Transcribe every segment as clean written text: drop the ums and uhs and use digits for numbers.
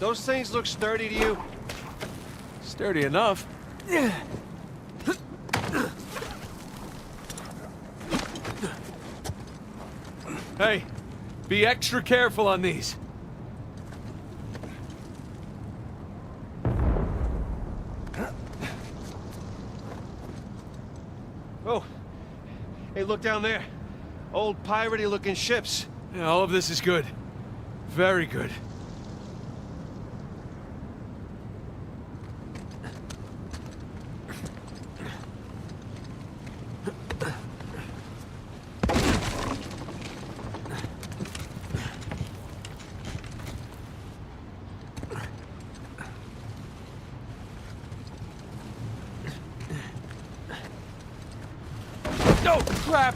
those things look sturdy to you? Sturdy enough. Hey, be extra careful on these. Oh, hey, look down there. Old piratey looking ships. Yeah, all of this is good. Very good. Oh, crap!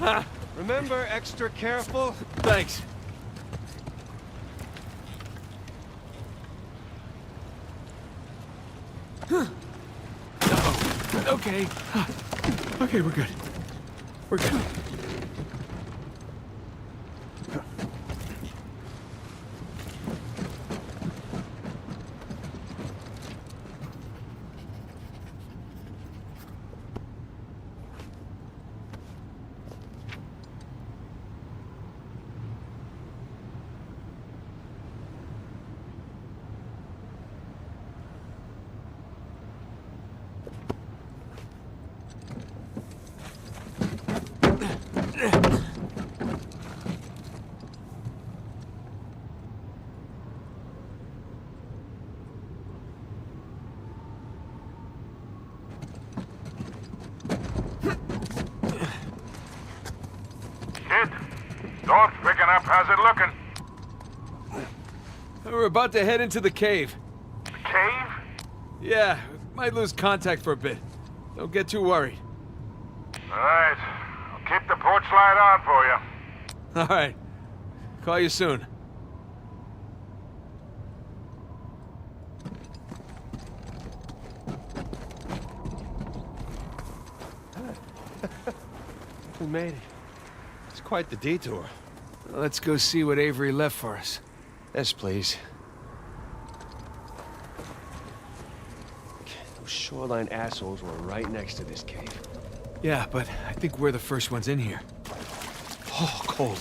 Ah, Remember, extra careful. thanks. Okay. Okay, we're good. We're good. Kid, door's picking up. How's it looking? We're about to head into the cave. The cave? Yeah, might lose contact for a bit. Don't get too worried. All right. I'll keep the porch light on for you. All right. Call you soon. We made it. It's quite the detour. Let's go see what Avery left for us. Yes, please. Those shoreline assholes were right next to this cave. Yeah, but I think we're the first ones in here. Oh, cold.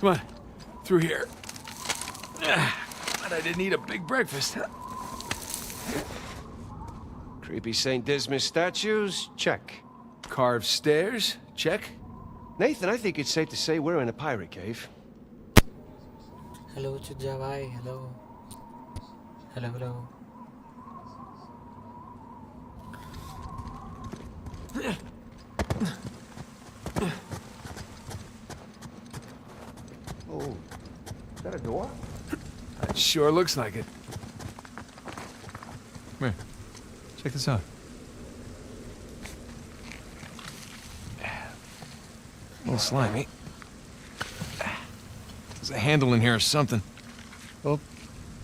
Come on, through here. But I didn't eat a big breakfast. Creepy St. Dismas statues? Check. Carved stairs? Check. Nathan, I think it's safe to say we're in a pirate cave. Hello Chujawai, hello. Hello, hello. Oh, is that a door? It sure looks like it. Come here. Check this out. A little slimy. There's a handle in here or something. Well,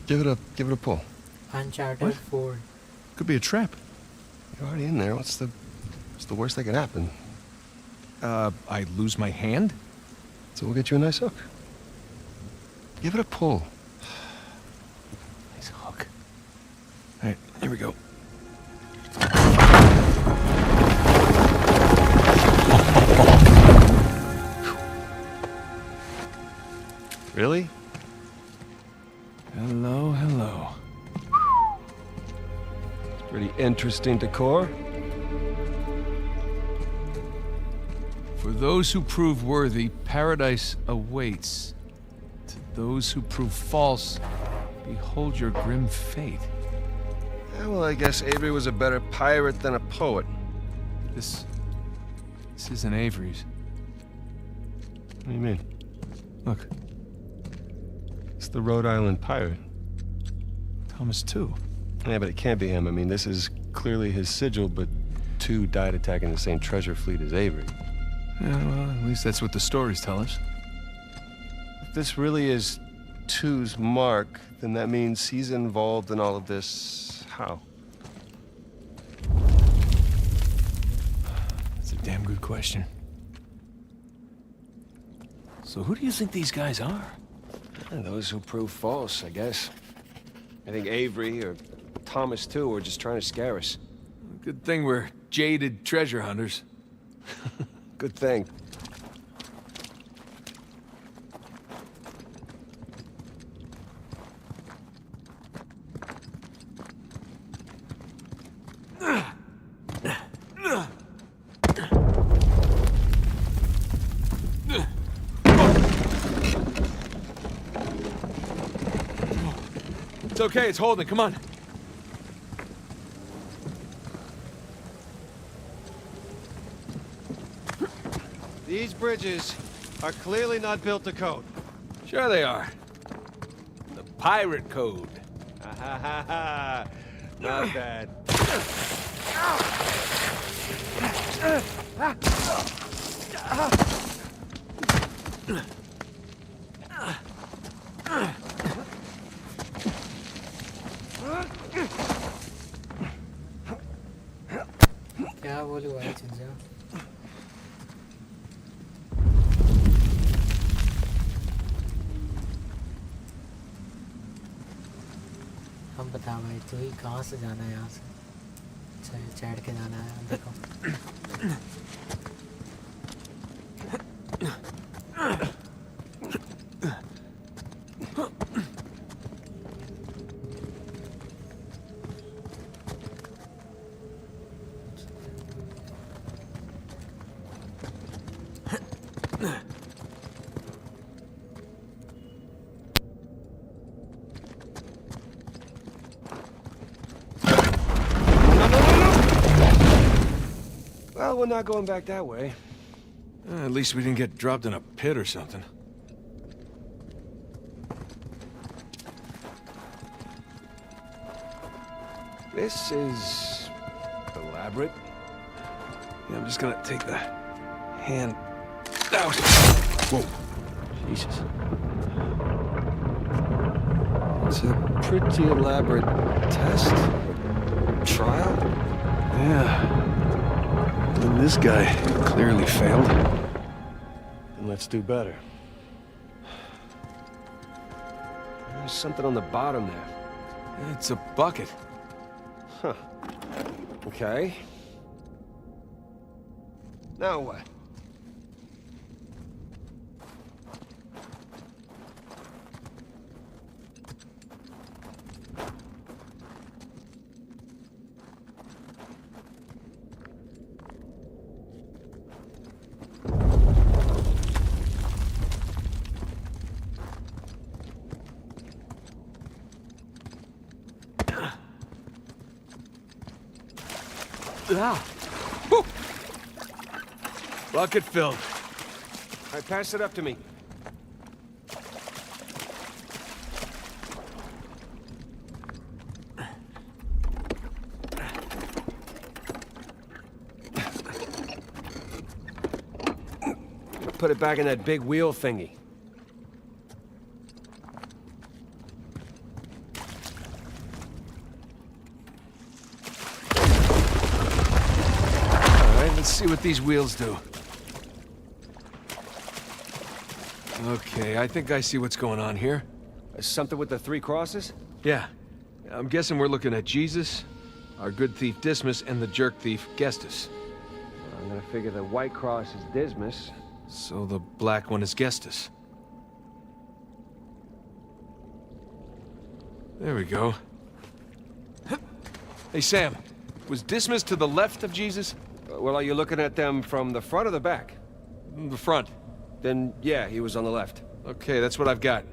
give it a pull. Uncharted What? 4. Could be a trap. You're already in there. What's the worst that could happen? I lose my hand? So we'll get you a nice hook. Give it a pull. Nice hook. All right, here we go. Really? Hello, hello. It's pretty interesting decor. For those who prove worthy, paradise awaits. To those who prove false, behold your grim fate. Yeah, well, I guess Avery was a better pirate than a poet. This isn't Avery's. What do you mean? Look, It's the Rhode Island pirate. Thomas too. Yeah, but it can't be him. I mean, this is clearly his sigil, but two died attacking the same treasure fleet as Avery. Yeah, well, at least that's what the stories tell us. If this really is Two's mark, then that means he's involved in all of this. How? good question. So who do you think these guys are? Those who prove false, I guess. I think Avery or Thomas, too, were just trying to scare us. Good thing we're jaded treasure hunters. Good thing. It's okay, it's holding. Come on. These bridges are clearly not built to code. Sure they are. The pirate code. Ha ha ha ha. Not bad. क्या बोलूं भाई चीज़ें हम बता भाई तू ही कहाँ से जाना है यहाँ से अच्छा ये चढ़ के जाना है देखो Well, we're not going back that way. At least we didn't get dropped in a pit or something. This is elaborate. Yeah, I'm just gonna take the hand out. Whoa. Jesus. It's a pretty elaborate test. Trial? Yeah. And this guy clearly failed. Then let's do better. There's something on the bottom there. It's a bucket. Huh. Okay. Now what? Ah. Woo. Bucket filled. All right, pass it up to me. Put it back in that big wheel thingy. Let's see what these wheels do. Okay, I think I see what's going on here. Something with the 3 crosses? Yeah. I'm guessing we're looking at Jesus, our good thief Dismas, and the jerk thief Gestus. I'm gonna figure the white cross is Dismas. So the black one is Gestus. There we go. Hey, Sam. Was Dismas to the left of Jesus? Well, are you looking at them from the front or the back? The front. Then, yeah, he was on the left. Okay, that's what I've got.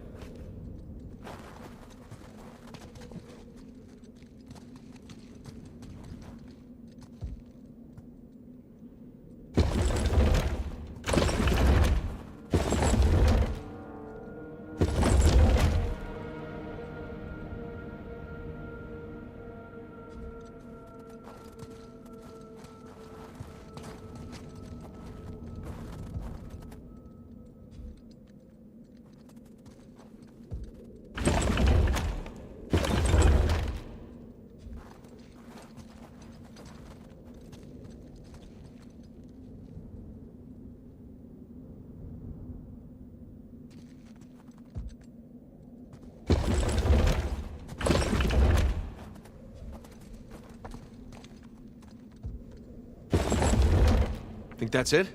Think that's it?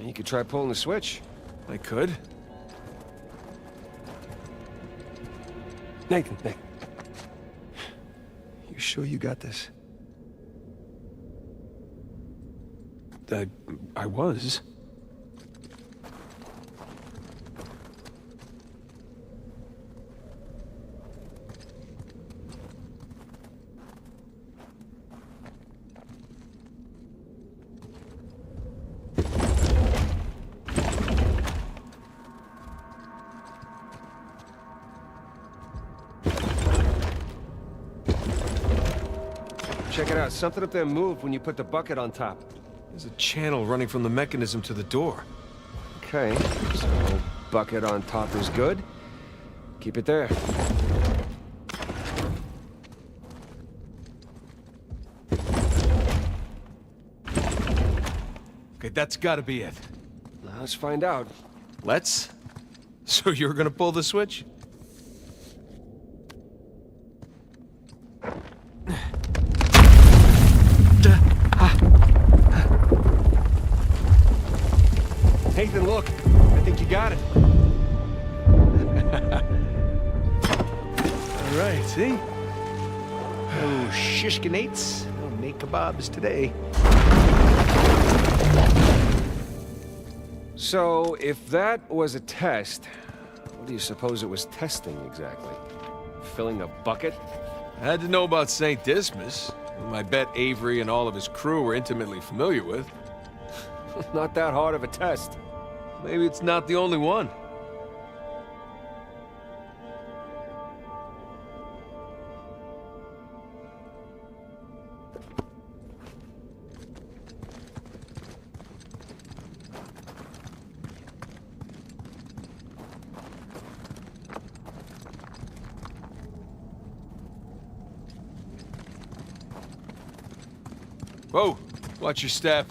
You could try pulling the switch. I could. Nathan. You sure you got this? I was. Check it out. Something up there moved when you put the bucket on top. There's a channel running from the mechanism to the door. Okay, so bucket on top is good. Keep it there. Okay, that's gotta be it. Now, let's find out. Let's? So you're gonna pull the switch? Nathan, look. I think you got it. All right, see? Oh, shishkinates. We'll make kebabs today. So, if that was a test, what do you suppose it was testing exactly? Filling a bucket? I had to know about St. Dismas, whom I bet Avery and all of his crew were intimately familiar with. Not that hard of a test. Maybe it's not the only one. Whoa! Watch your step.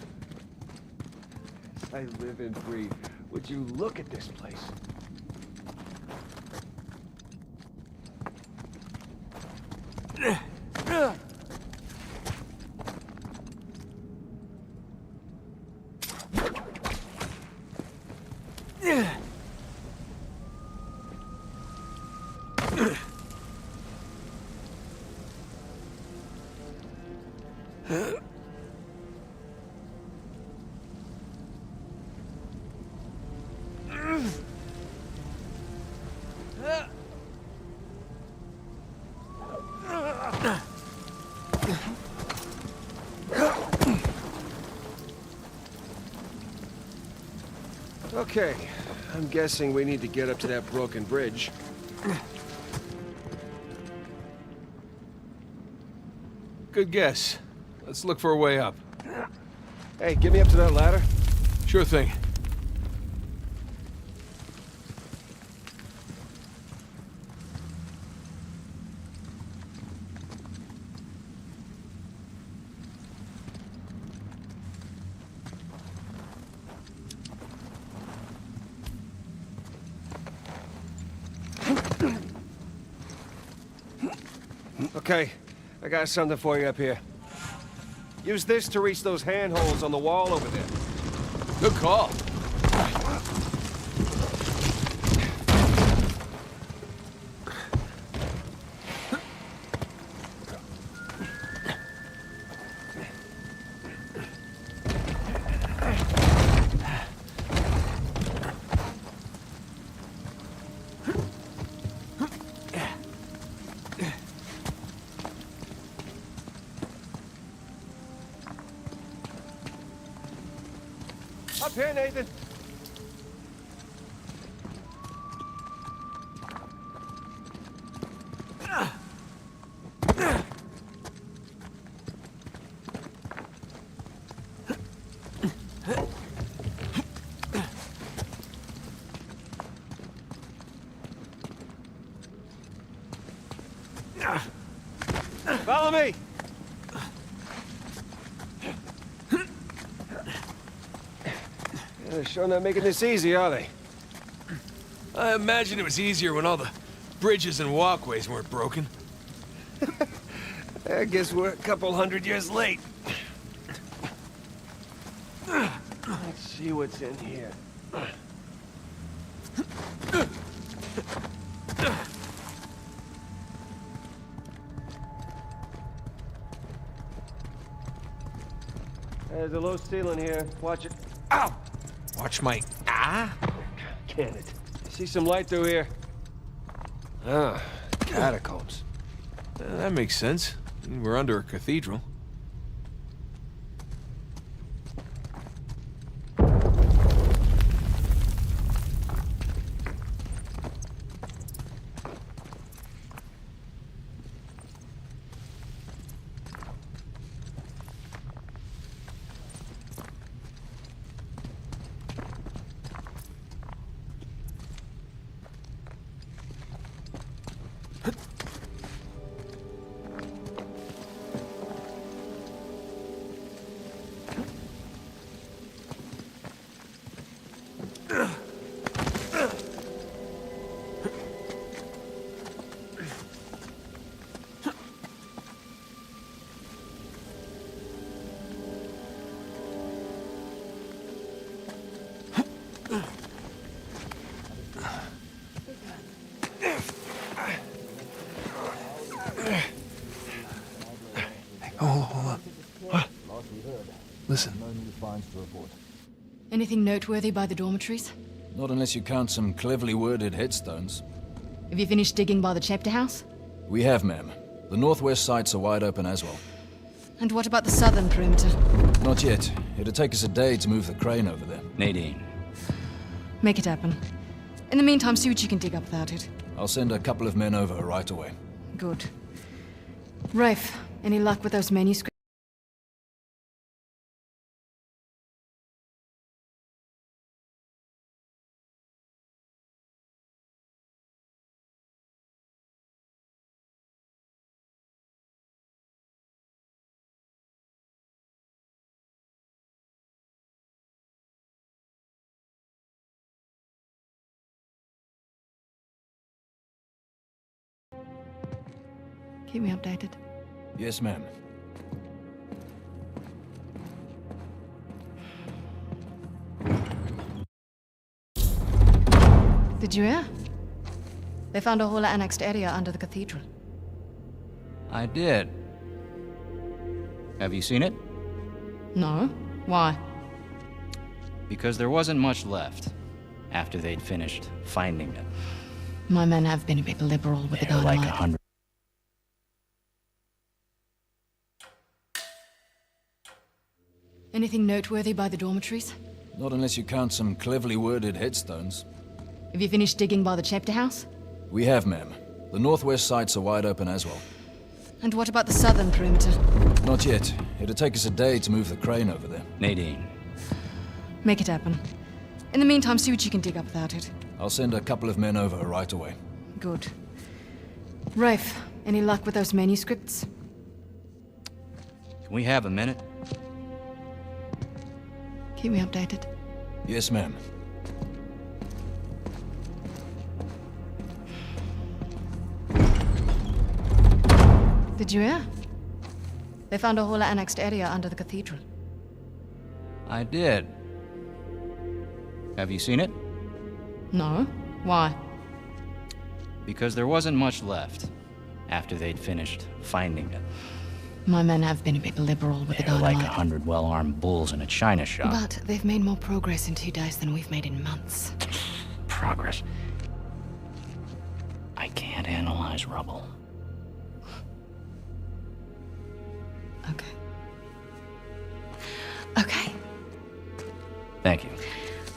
I live and breathe. Would you look at this place? Okay, I'm guessing we need to get up to that broken bridge. Good guess. Let's look for a way up. Hey, get me up to that ladder. Sure thing. Okay, I got something for you up here. Use this to reach those handholds on the wall over there. Good call. Up here, Nathan. Follow me. They're sure not making this easy, are they? I imagine it was easier when all the bridges and walkways weren't broken. I guess we're a couple 100 years late. Let's see what's in here. There's a low ceiling here. Watch it. Ow! Watch my... Ah? Can it? See some light through here. Ah, catacombs. That makes sense. We're under a cathedral. Hold up. What? Listen. Anything noteworthy by the dormitories? Not unless you count some cleverly worded headstones. Have you finished digging by the chapter house? We have, ma'am. The northwest sites are wide open as well. And what about the southern perimeter? Not yet. It'd take us a day to move the crane over there. Nadine. Make it happen. In the meantime, see what you can dig up without it. I'll send a couple of men over right away. Good. Rafe, any luck with those manuscripts? Keep me updated. Yes, ma'am. Did you hear? They found a whole annexed area under the cathedral. I did. Have you seen it? No? Why? Because there wasn't much left after they'd finished finding it. My men have been a bit liberal with the They're dynamite. like 100. Anything noteworthy by the dormitories? Not unless you count some cleverly worded headstones. Have you finished digging by the chapter house? We have, ma'am. The northwest sites are wide open as well. And what about the southern perimeter? Not yet. It'd take us a day to move the crane over there. Nadine. Make it happen. In the meantime, see what you can dig up without it. I'll send a couple of men over right away. Good. Rafe, any luck with those manuscripts? Can we have a minute? Keep me updated. Yes, ma'am. Did you hear? They found a whole annexed area under the cathedral. I did. Have you seen it? No? Why? Because there wasn't much left after they'd finished finding it. My men have been a bit liberal with the They're like dynamite. 100 well-armed bulls in a china shop. But they've made more progress in 2 days than we've made in months. Progress. I can't analyze rubble. Okay. Okay. Thank you.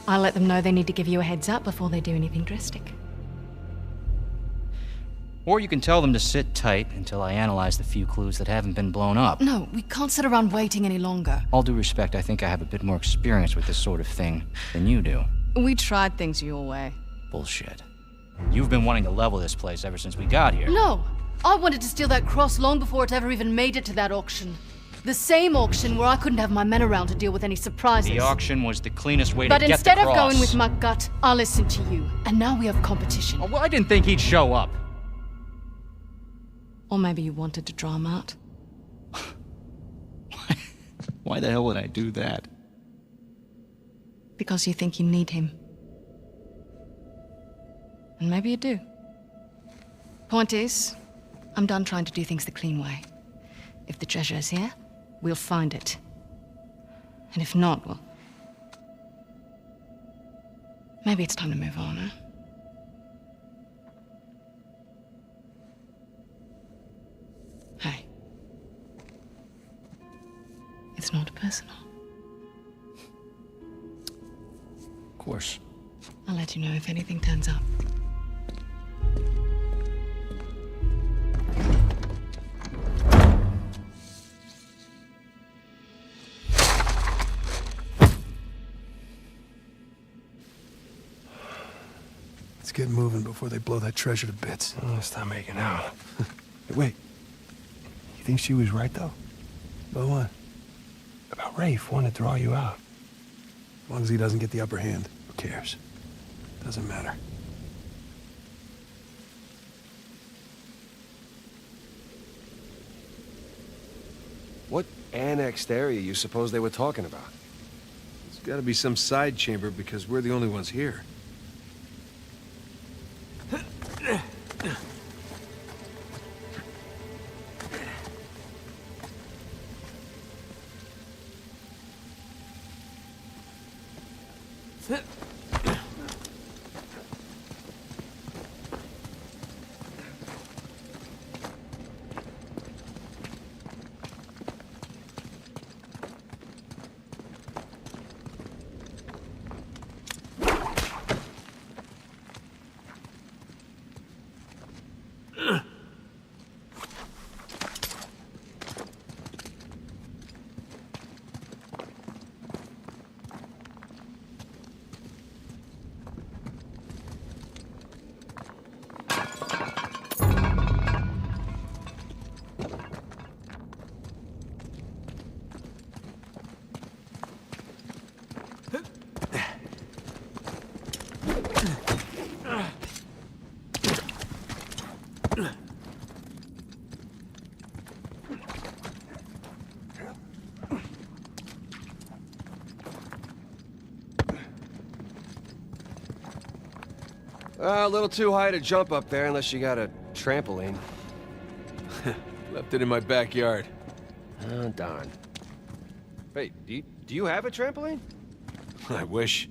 I'll let them know they need to give you a heads up before they do anything drastic. Or you can tell them to sit tight until I analyze the few clues that haven't been blown up. No, we can't sit around waiting any longer. All due respect, I think I have a bit more experience with this sort of thing than you do. We tried things your way. Bullshit. You've been wanting to level this place ever since we got here. No! I wanted to steal that cross long before it ever even made it to that auction. The same auction where I couldn't have my men around to deal with any surprises. The auction was the cleanest way But to get the instead cross. of going with my gut, I listened to you. And now we have competition. Oh, well, I didn't think he'd show up. Or maybe you wanted to draw him out. Why the hell would I do that? Because you think you need him. And maybe you do. Point is, I'm done trying to do things the clean way. If the treasure is here, we'll find it. And if not, well... maybe it's time to move on, huh? Hey. It's not personal. Of course. I'll let you know if anything turns up. Let's get moving before they blow that treasure to bits. Oh, stop making out. Hey, wait. You think she was right, though? About what? About Rafe wanting to draw you out. As long as he doesn't get the upper hand, who cares? Doesn't matter. What annexed area you suppose they were talking about? It's gotta be some side chamber because we're the only ones here. A little too high to jump up there unless you got a trampoline. Left it in my backyard. Oh, darn. Wait, do you have a trampoline? I wish.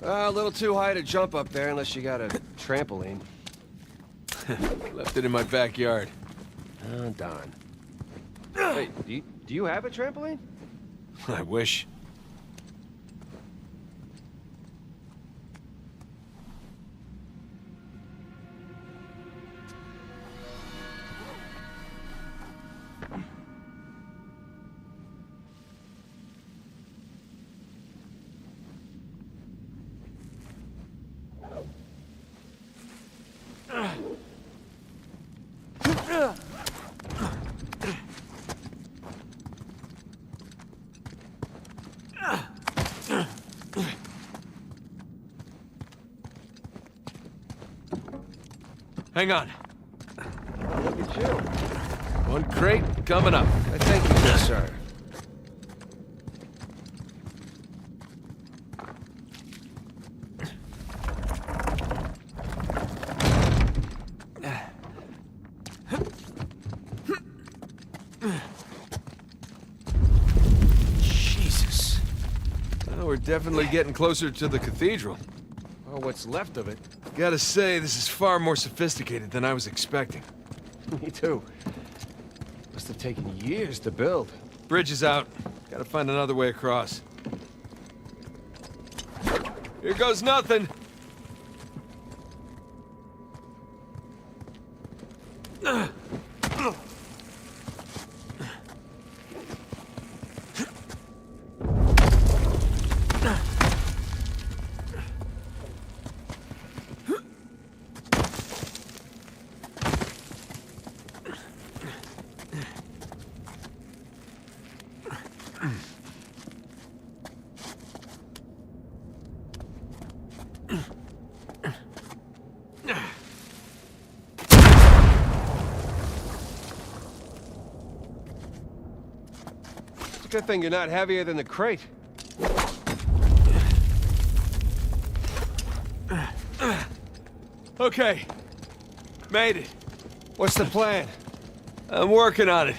A little too high to jump up there unless you got a trampoline. Left it in my backyard. Oh, darn. Wait, do you have a trampoline? I wish. Hang on. Look at you. One crate coming up. I thank you, good sir. Jesus. Well, we're definitely getting closer to the cathedral. Well, what's left of it. Gotta say, this is far more sophisticated than I was expecting. Me too. Must have taken years to build. Bridge is out. Gotta find another way across. Here goes nothing. It's a good thing you're not heavier than the crate. Okay. Made it. What's the plan? I'm working on it.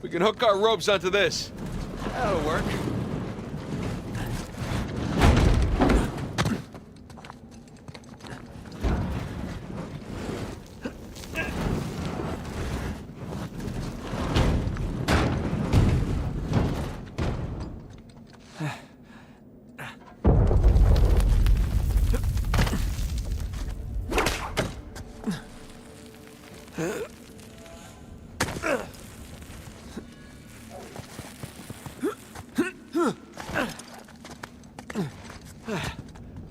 We can hook our ropes onto this. That'll work.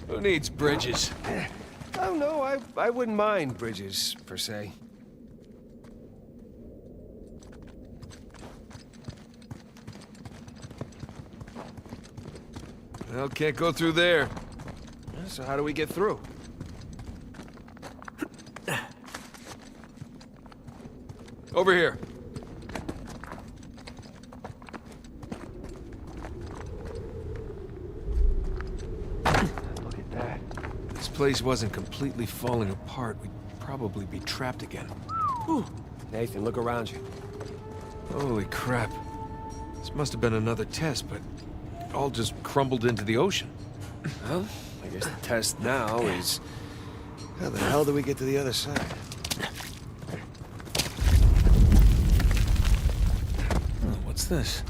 Who needs bridges? Oh, no, I wouldn't mind bridges, per se. Well, can't go through there. So how do we get through? Over here. place wasn't completely falling apart, we'd probably be trapped again. Nathan, look around you. Holy crap. This must have been another test, but it all just crumbled into the ocean. Well, I guess the test now is... How the hell do we get to the other side? Oh, what's this?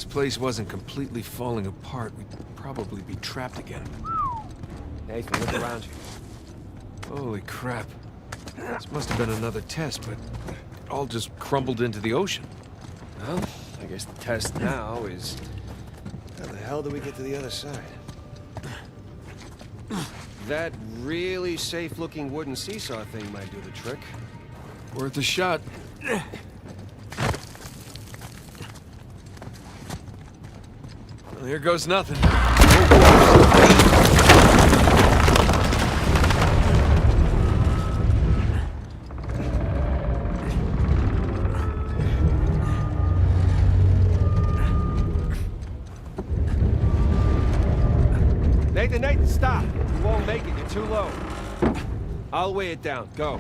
Place wasn't completely falling apart, we'd probably be trapped again. Nathan, look around you. Holy crap. This must have been another test, but it all just crumbled into the ocean. Well, I guess the test now is... How the hell do we get to the other side? That really safe-looking wooden seesaw thing might do the trick. Worth a shot. Well, here goes nothing. Nathan, stop! You won't make it, you're too low. I'll weigh it down, go.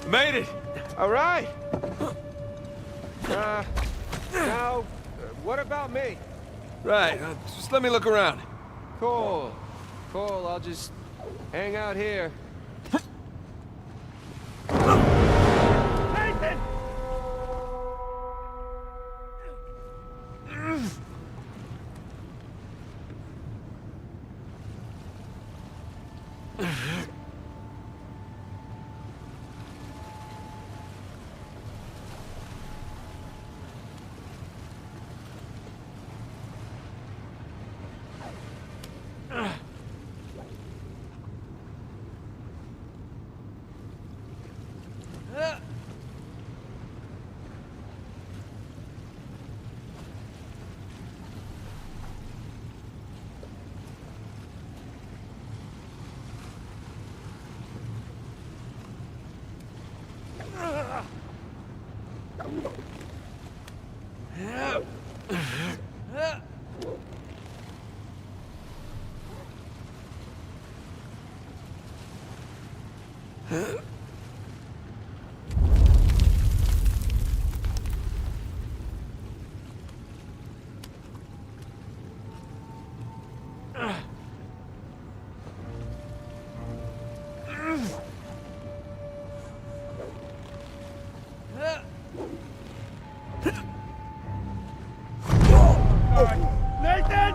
Made it! All right. Now, what about me? Right, just let me look around. Cool. I'll just hang out here. Nathan! Nathan!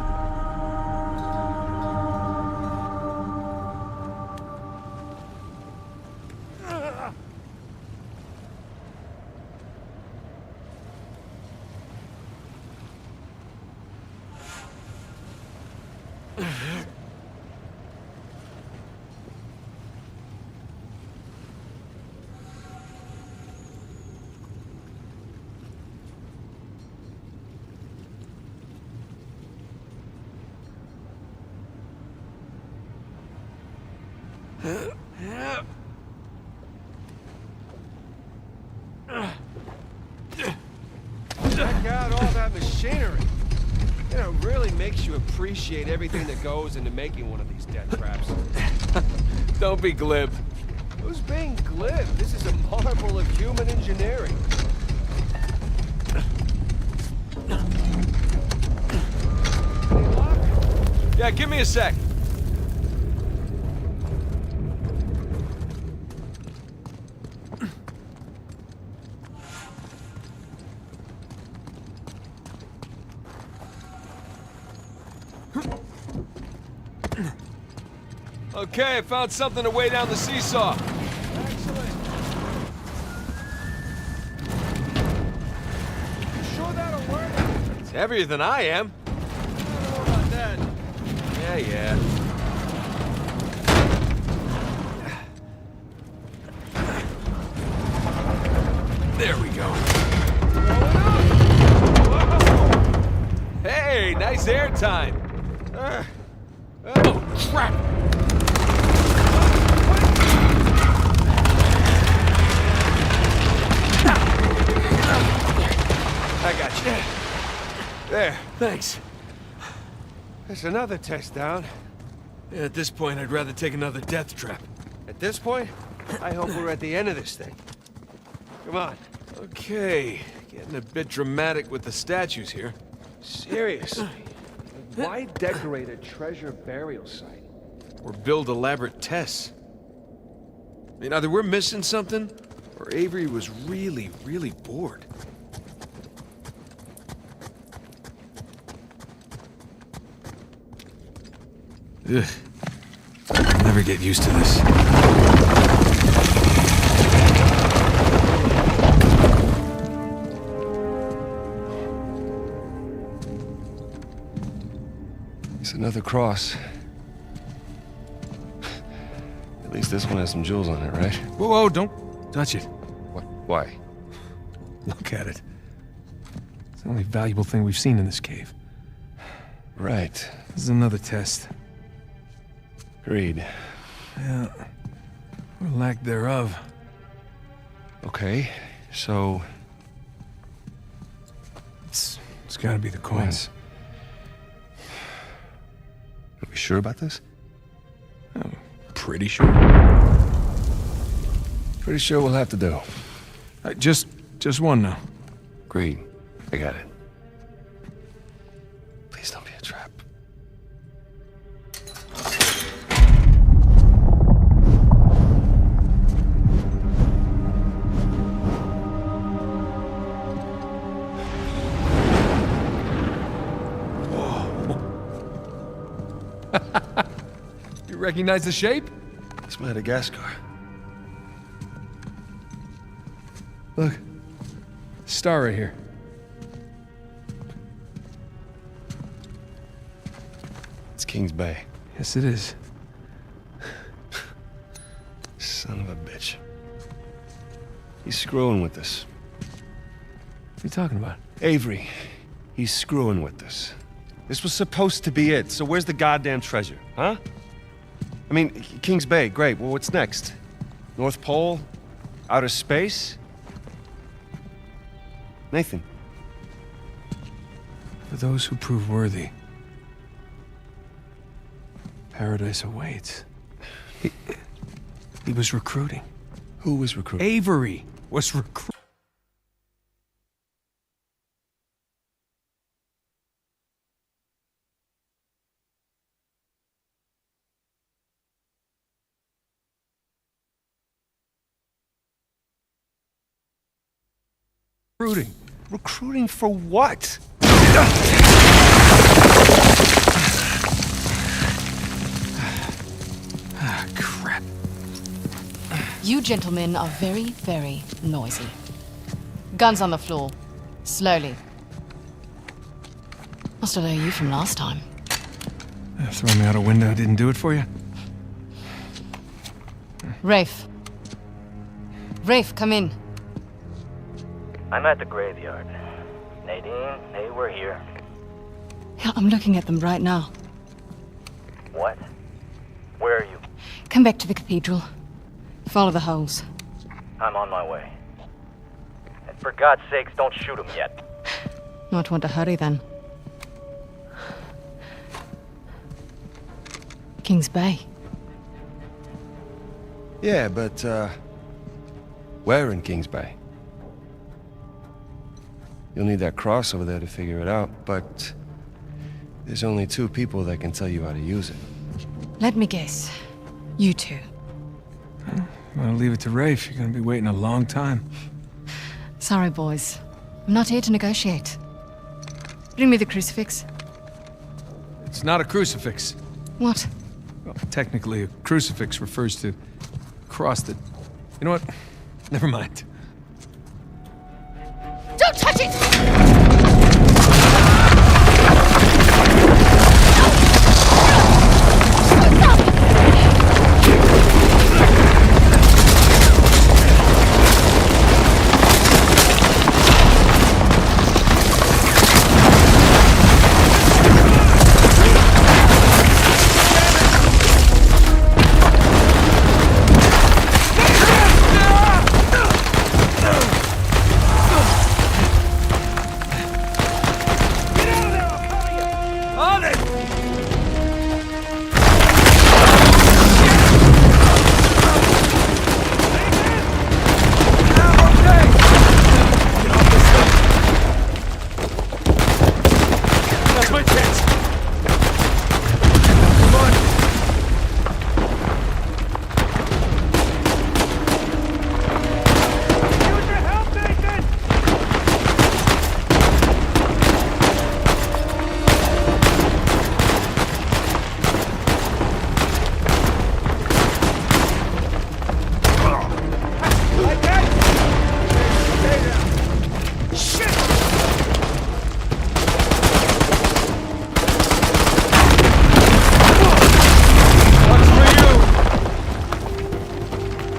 Check out all that machinery. You know, it really makes you appreciate everything that goes into making one of these death traps. Don't be glib. Who's being glib? This is a marvel of human engineering. Hey, look. Yeah, give me a sec. Okay, I found something to weigh down the seesaw. Excellent. You sure that'll work? It's heavier than I am. I don't know about that. Yeah. There we go. Hey, nice air time. Oh, crap! I got you. There. Thanks. There's another test down. Yeah, at this point, I'd rather take another death trap. At this point, I hope we're at the end of this thing. Come on. Okay, getting a bit dramatic with the statues here. Seriously. Why decorate a treasure burial site? Or build elaborate tests. I mean, either we're missing something, or Avery was really, really bored. Ugh. I'll never get used to this. It's another cross. At least this one has some jewels on it, right? Whoa, don't touch it. What? Why? Look at it. It's the only valuable thing we've seen in this cave. Right. This is another test. Agreed. Yeah. Or lack thereof. Okay, so... It's gotta be the coins. Are we sure about this? I'm pretty sure. Pretty sure we'll have to do. Just one now. Agreed. I got it. Please don't be a trap. You recognize the shape? It's Madagascar. Look. Star right here. It's King's Bay. Yes, it is. Son of a bitch. He's screwing with us. What are you talking about? Avery, he's screwing with us. This was supposed to be it, so where's the goddamn treasure, huh? I mean, King's Bay, great. Well, what's next? North Pole? Outer space? Nathan. For those who prove worthy, paradise awaits. He was recruiting. Who was recruiting? Avery was recruiting. Recruiting. Recruiting for what? Ah, crap. You gentlemen are very, very noisy. Guns on the floor. Slowly. Must have known you from last time. Throw me out a window didn't do it for you? Rafe. Rafe, come in. I'm at the graveyard. Nadine, hey, we're here. Yeah, I'm looking at them right now. What? Where are you? Come back to the cathedral. Follow the holes. I'm on my way. And for God's sakes, don't shoot him yet. Not want to hurry then. King's Bay. Yeah, but, where in King's Bay? You'll need that cross over there to figure it out, but There's only 2 people that can tell you how to use it. Let me guess. You two. I'm gonna leave it to Rafe. You're gonna be waiting a long time. Sorry, boys. I'm not here to negotiate. Bring me the crucifix. It's not a crucifix. What? Well, technically, a crucifix refers to a cross that... You know what? Never mind. Don't touch it!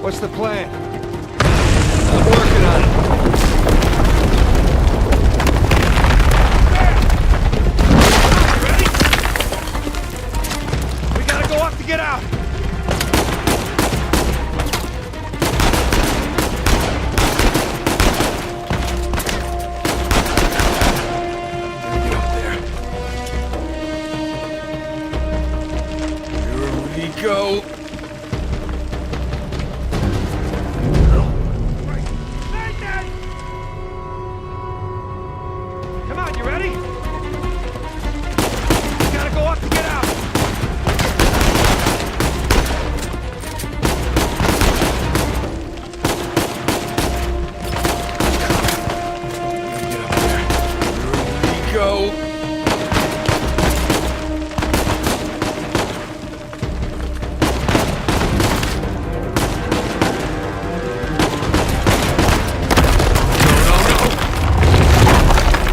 What's the plan? I'm working on it. Ready? We gotta go up to get out. Get up there. Here we go. Come on, you ready? We gotta go up to get out. Get up there. Here we go.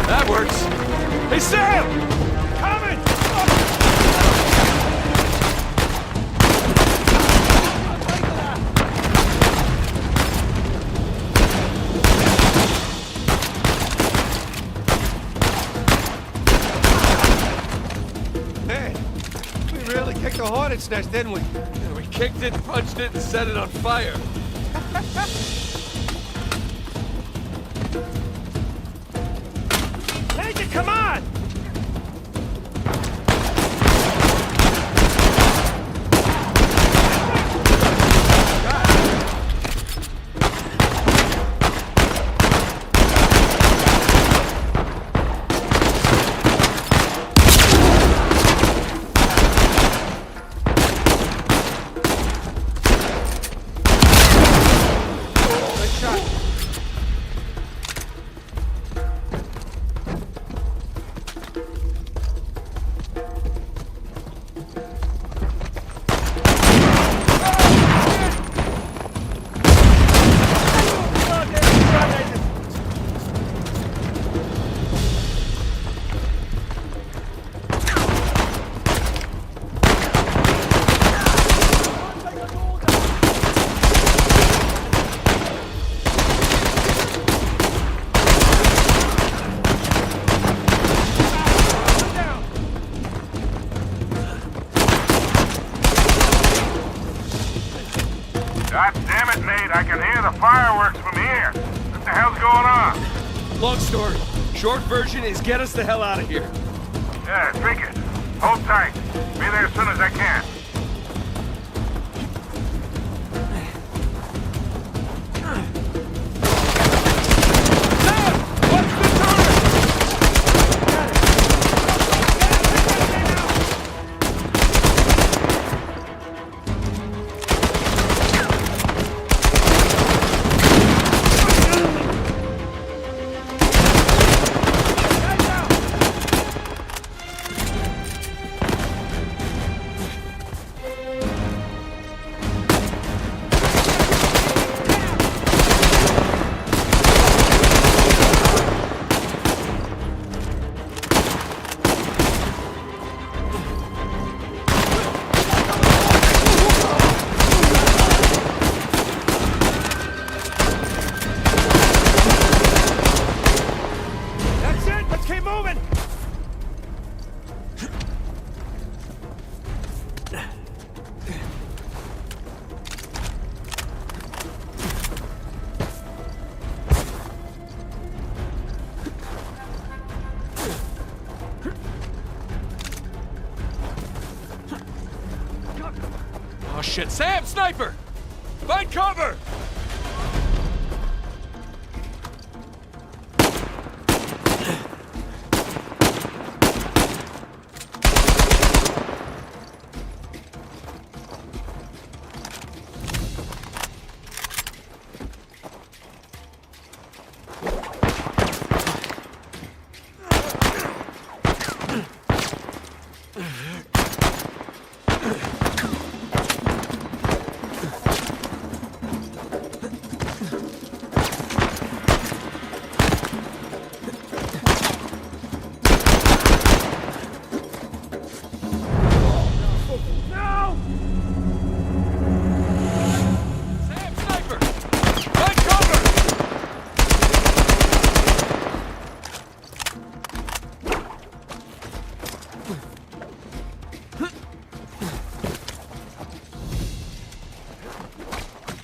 That works. Hey, Sam! Coming! Man, we really kicked a hornet's nest, didn't we? Yeah, we kicked it, punched it, and set it on fire. Nathan, come on! Nice shot. God damn it, Nate. I can hear the fireworks from here. What the hell's going on? Long story. Short version is get us the hell out of here. Yeah, figured. Hold tight. Be there as soon as I can. What's the turret? Oh shit, Sam! Sniper! Find cover!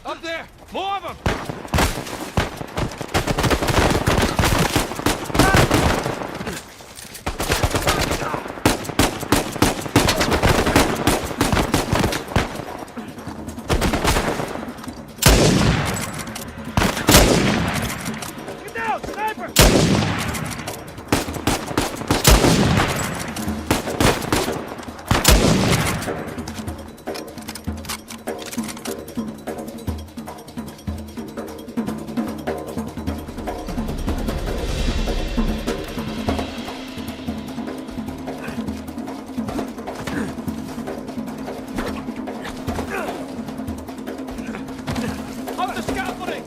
Up there! More of them! Get down, sniper! Up the scaffolding!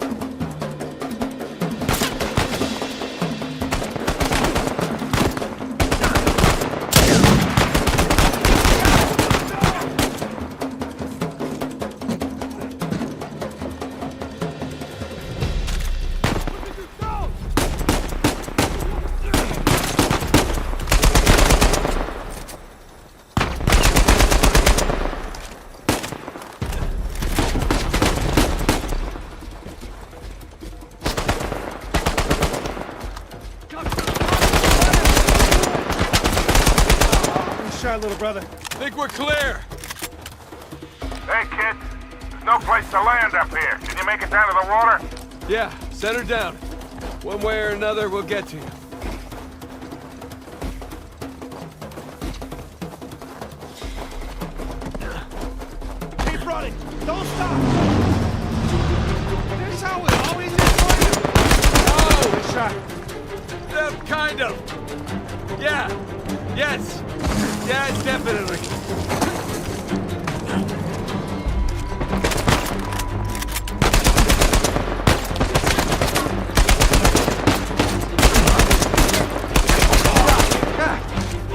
Shot, little brother. Think we're clear. Hey, kid. There's no place to land up here. Can you make it down to the water? Yeah, set her down. One way or another, we'll get to you. Keep running! Don't stop! This how we always did for you! Oh! Good shot. Kind of. Yeah. Yes. Yes, definitely.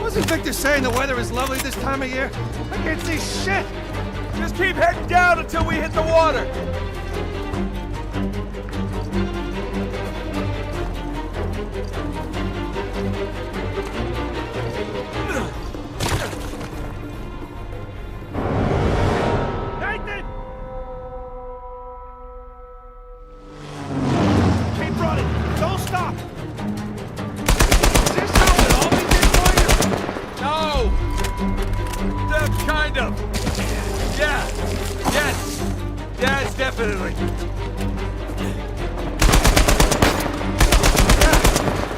Wasn't Victor saying the weather is lovely this time of year? I can't see shit! Just keep heading down until we hit the water. Nathan! Keep running! Don't stop! Is this how it always did for you? No. Kind of. Yeah. Yes. Yes, definitely.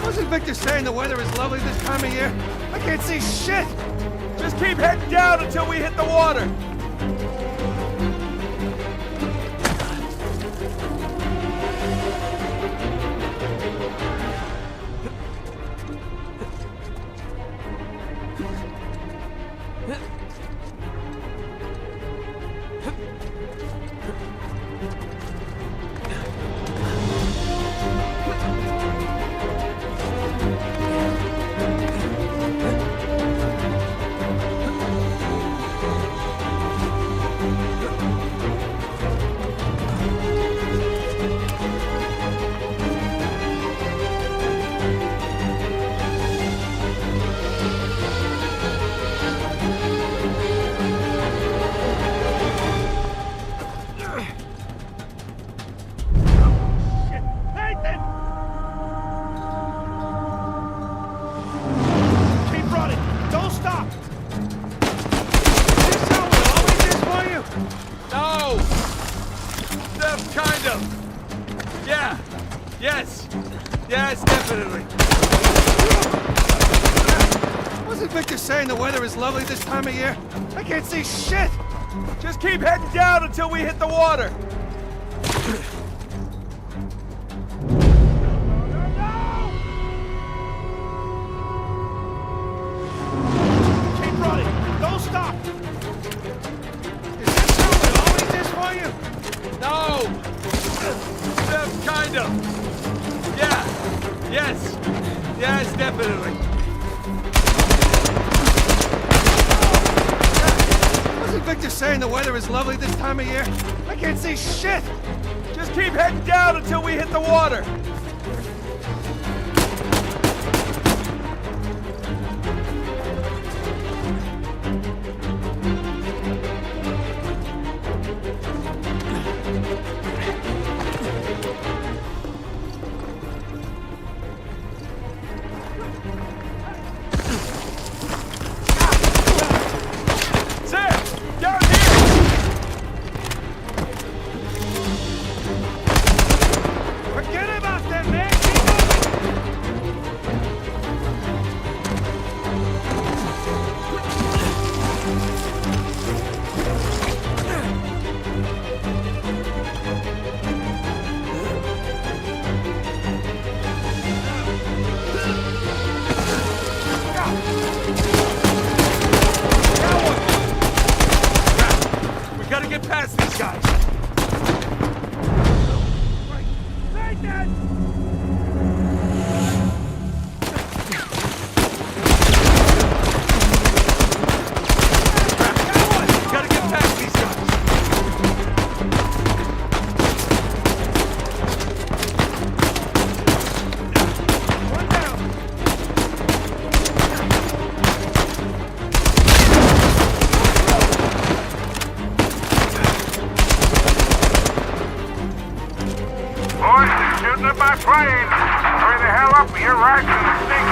Wasn't Victor saying the weather is lovely this time of year? I can't see shit! Just keep heading down until we hit the water. Yes, definitely. Wasn't Victor saying the weather is lovely this time of year? I can't see shit! Just keep heading down until we hit the water. Keep running! Don't stop! Is this true? It always is for you? No! Kind of. Yeah. Yes. Yes, definitely. Wasn't Victor saying the weather is lovely this time of year? I can't see shit! Just keep heading down until we hit the water. Past these guys. Gotta get past these guys. One down. Boys, they're shooting at my plane. Hurry the hell up, or your ride's gonna sink.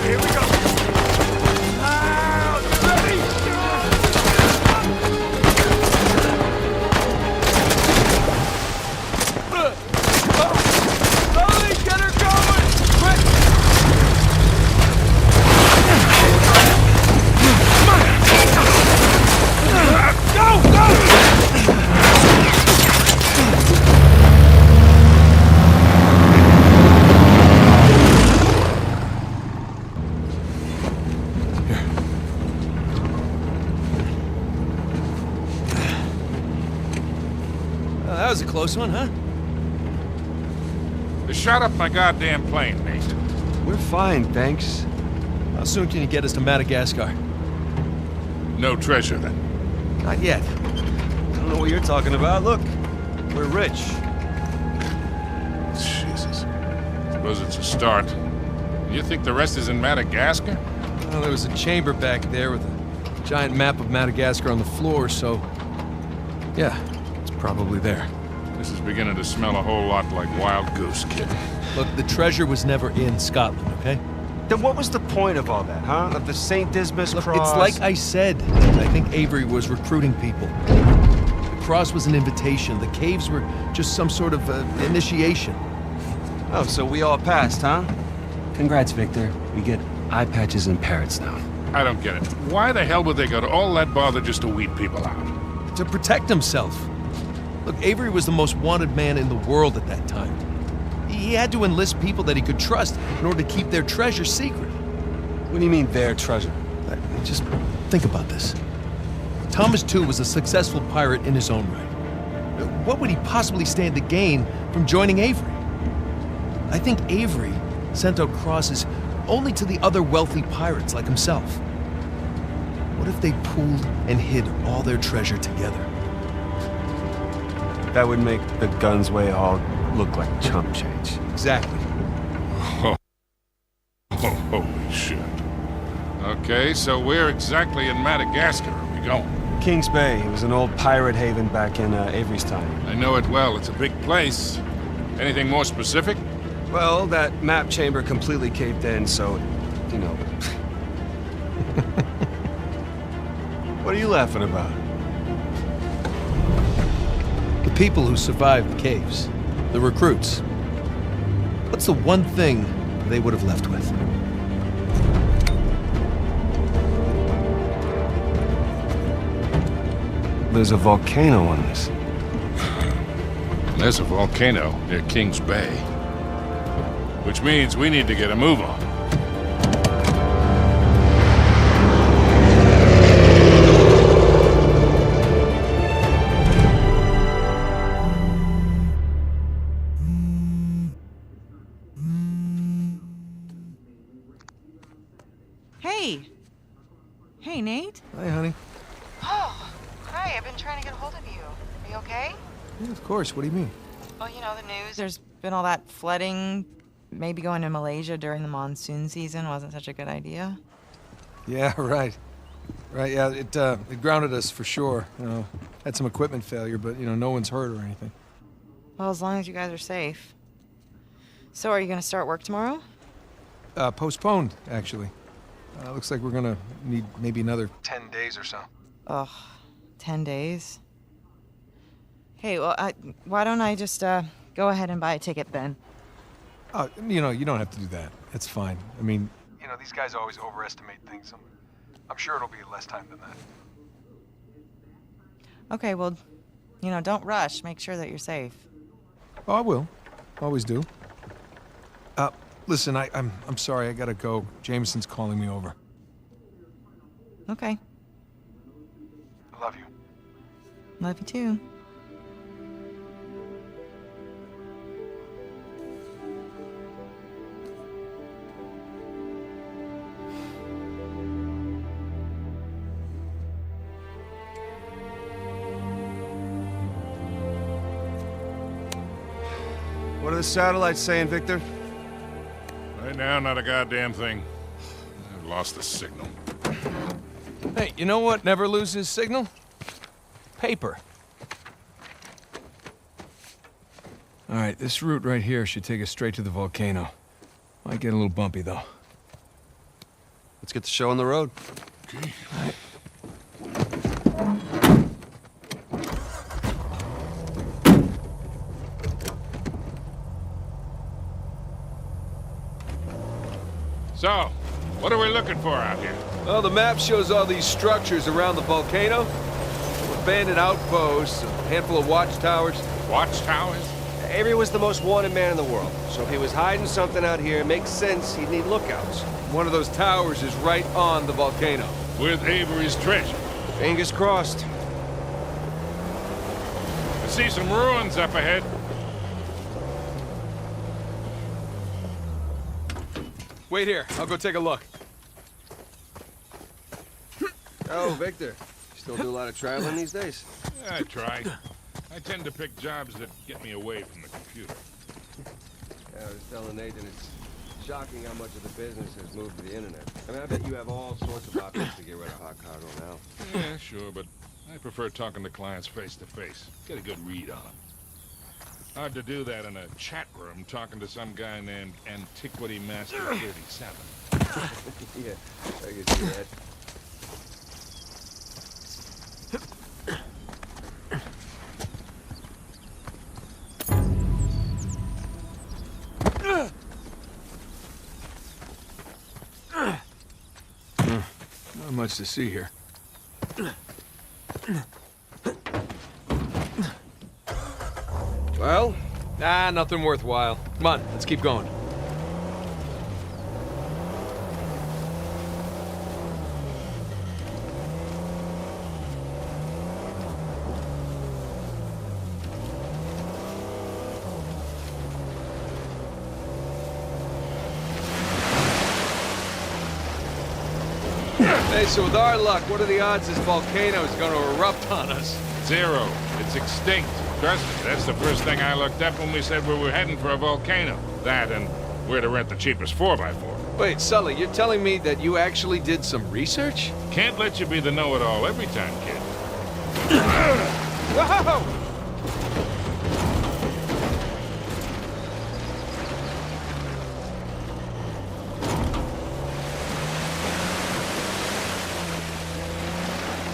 Here we go. Now, you ready? Slowly, get her going! Quick! Go! That was a close one, huh? They shot up my goddamn plane, Nate. We're fine, thanks. How soon can you get us to Madagascar? No treasure, then. Not yet. I don't know what you're talking about. Look, we're rich. Jesus. Suppose it's a start. You think the rest is in Madagascar? Well, there was a chamber back there with a giant map of Madagascar on the floor, so... yeah, it's probably there. This is beginning to smell a whole lot like Wild Goose, kid. Look, the treasure was never in Scotland, okay? Then what was the point of all that, huh? Of the St. Dismas Look, cross? it's like I said. I think Avery was recruiting people. The cross was an invitation. The caves were just some sort of initiation. Oh, so we all passed, huh? Congrats, Victor. We get eye patches and parrots now. I don't get it. Why the hell would they go to all that bother just to weed people out? To protect himself. Look, Avery was the most wanted man in the world at that time. He had to enlist people that he could trust in order to keep their treasure secret. What do you mean, their treasure? Just think about this. Thomas, too, was a successful pirate in his own right. What would he possibly stand to gain from joining Avery? I think Avery sent out crosses only to the other wealthy pirates like himself. What if they pooled and hid all their treasure together? That would make the guns weigh all look like chump change. Exactly. Oh, holy shit. Okay, so where exactly in Madagascar are we going? Kings Bay. It was an old pirate haven back in Avery's time. I know it well. It's a big place. Anything more specific? Well, that map chamber completely caved in, so, you know. What are you laughing about? The people who survived the caves, the recruits. What's the one thing they would have left with? There's a volcano on this. There's a volcano near Kings Bay. Which means we need to get a move on. Hey. Hey, Nate. Hi, honey. Oh, hi. I've been trying to get a hold of you. Are you okay? Yeah, of course. What do you mean? Well, you know, the news. There's been all that flooding. Maybe going to Malaysia during the monsoon season wasn't such a good idea. Yeah, right. Right, yeah, it grounded us for sure. You know, had some equipment failure, but, you know, no one's hurt or anything. Well, as long as you guys are safe. So, are you going to start work tomorrow? Postponed, actually. Looks like we're gonna need maybe another 10 days or so. Ugh, 10 days? Hey, well, why don't I just, go ahead and buy a ticket then? Oh, you know, you don't have to do that. It's fine. I mean, you know, these guys always overestimate things. I'm sure it'll be less time than that. Okay, well, you know, don't rush. Make sure that you're safe. Oh, I will. Always do. Listen, I'm sorry. I gotta go. Jameson's calling me over. Okay. I love you. Love you too. What are the satellites saying, Victor? Right now, not a goddamn thing. I've lost the signal. Hey, you know what never loses signal? Paper. All right, this route right here should take us straight to the volcano. Might get a little bumpy, though. Let's get the show on the road. Okay. All right. So, what are we looking for out here? Well, the map shows all these structures around the volcano. Abandoned outposts, a handful of watchtowers. Watchtowers? Avery was the most wanted man in the world, so if he was hiding something out here, it makes sense he'd need lookouts. One of those towers is right on the volcano. With Avery's treasure. Fingers crossed. I see some ruins up ahead. Wait here, I'll go take a look. Oh, Victor. You still do a lot of traveling these days? I try. I tend to pick jobs that get me away from the computer. Yeah, I was telling Nathan it's shocking how much of the business has moved to the internet. I mean, I bet you have all sorts of options to get rid of hot cargo now. Yeah, sure, but I prefer talking to clients face to face. Get a good read on them. Hard to do that in a chat room talking to some guy named Antiquity Master 37. Yeah, I can see that. Not much to see here. Well? Nah, nothing worthwhile. Come on, let's keep going. Hey, so with our luck, what are the odds this volcano is going to erupt on us? 0. It's extinct. Trust me, that's the first thing I looked up when we said we were heading for a volcano. That and where to rent the cheapest 4x4. Wait, Sully, you're telling me that you actually did some research? Can't let you be the know-it-all every time, kid. Whoa!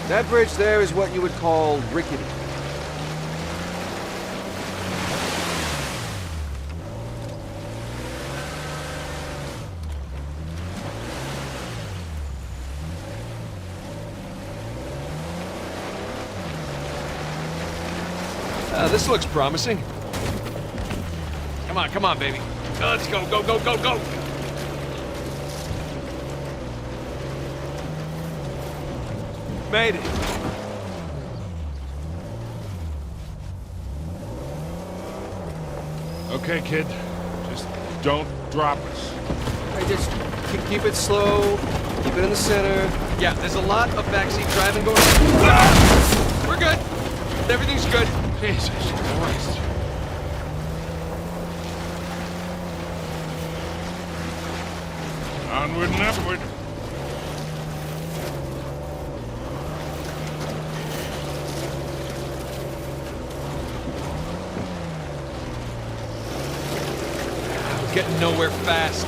That bridge there is what you would call rickety. This looks promising. Come on, baby. Let's go, go, go, go, go! Made it. Okay, kid. Just don't drop us. Hey, just keep it slow. Keep it in the center. Yeah, there's a lot of backseat driving going on. Ah! We're good. Everything's good. Jesus Christ. Onward and upward. We're getting nowhere fast.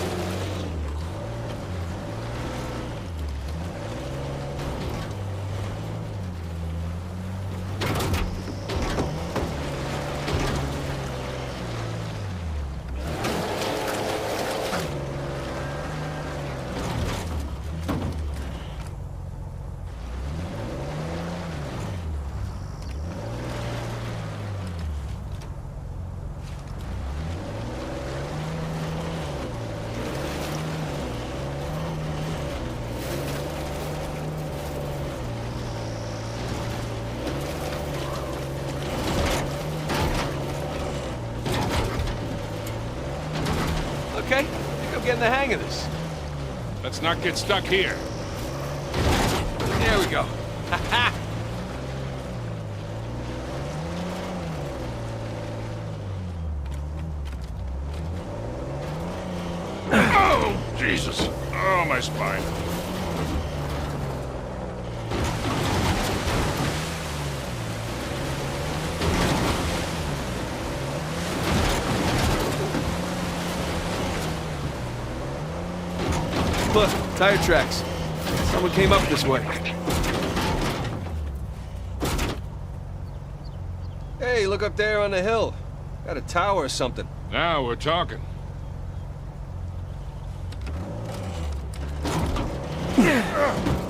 Okay, I think I'm getting the hang of this. Let's not get stuck here. There we go. Ha-ha! Oh, Jesus. Oh, my spine. Look, tire tracks. Someone came up this way. Hey, look up there on the hill. Got a tower or something. Now we're talking.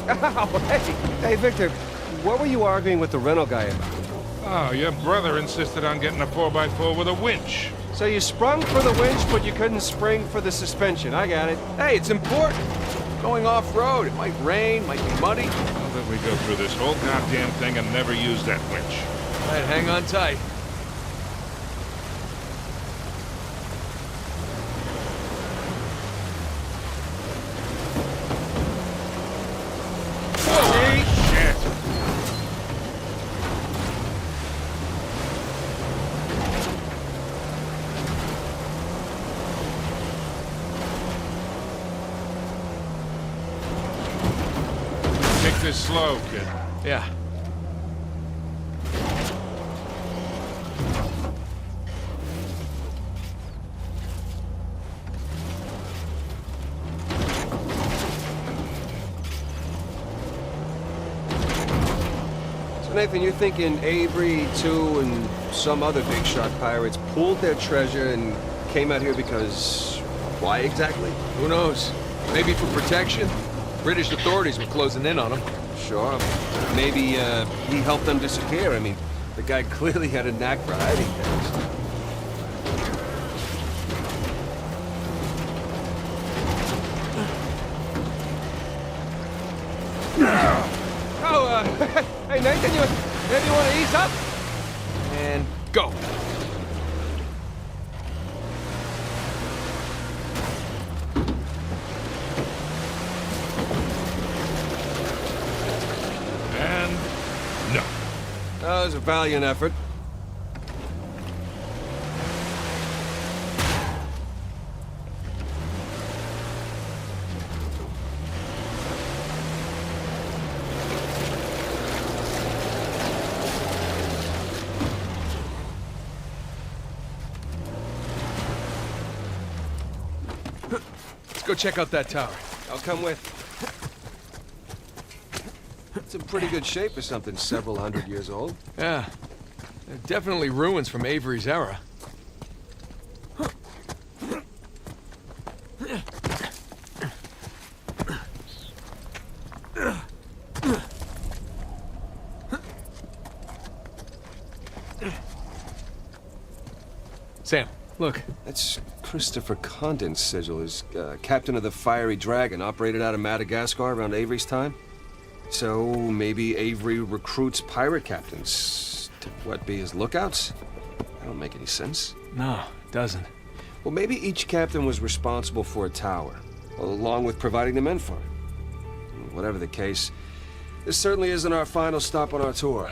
Ow, hey, Victor, what were you arguing with the rental guy about? Oh, your brother insisted on getting a 4x4 with a winch. So you sprung for the winch, but you couldn't spring for the suspension. I got it. Hey, it's important. Going off-road. It might rain, might be muddy. How did we go through this whole goddamn thing and never use that winch? All right, hang on tight. Shit. Take this slow, kid. Yeah. Nathan, you're thinking Avery, too, and some other big shot pirates pulled their treasure and came out here because... why exactly? Who knows? Maybe for protection? British authorities were closing in on them. Sure. Maybe, he helped them disappear. I mean, the guy clearly had a knack for hiding things. Hey, Nathan, you maybe want to ease up? And go. And no. That was a valiant effort. go check out that tower. I'll come with. It's in pretty good shape for something several hundred years old. Yeah. Definitely ruins from Avery's era. Sam, look. That's Christopher Condon's sigil. Is captain of the Fiery Dragon, operated out of Madagascar around Avery's time. So maybe Avery recruits pirate captains to what, be his lookouts? That don't make any sense. No, it doesn't. Well, maybe each captain was responsible for a tower, along with providing the men for it. Whatever the case, this certainly isn't our final stop on our tour.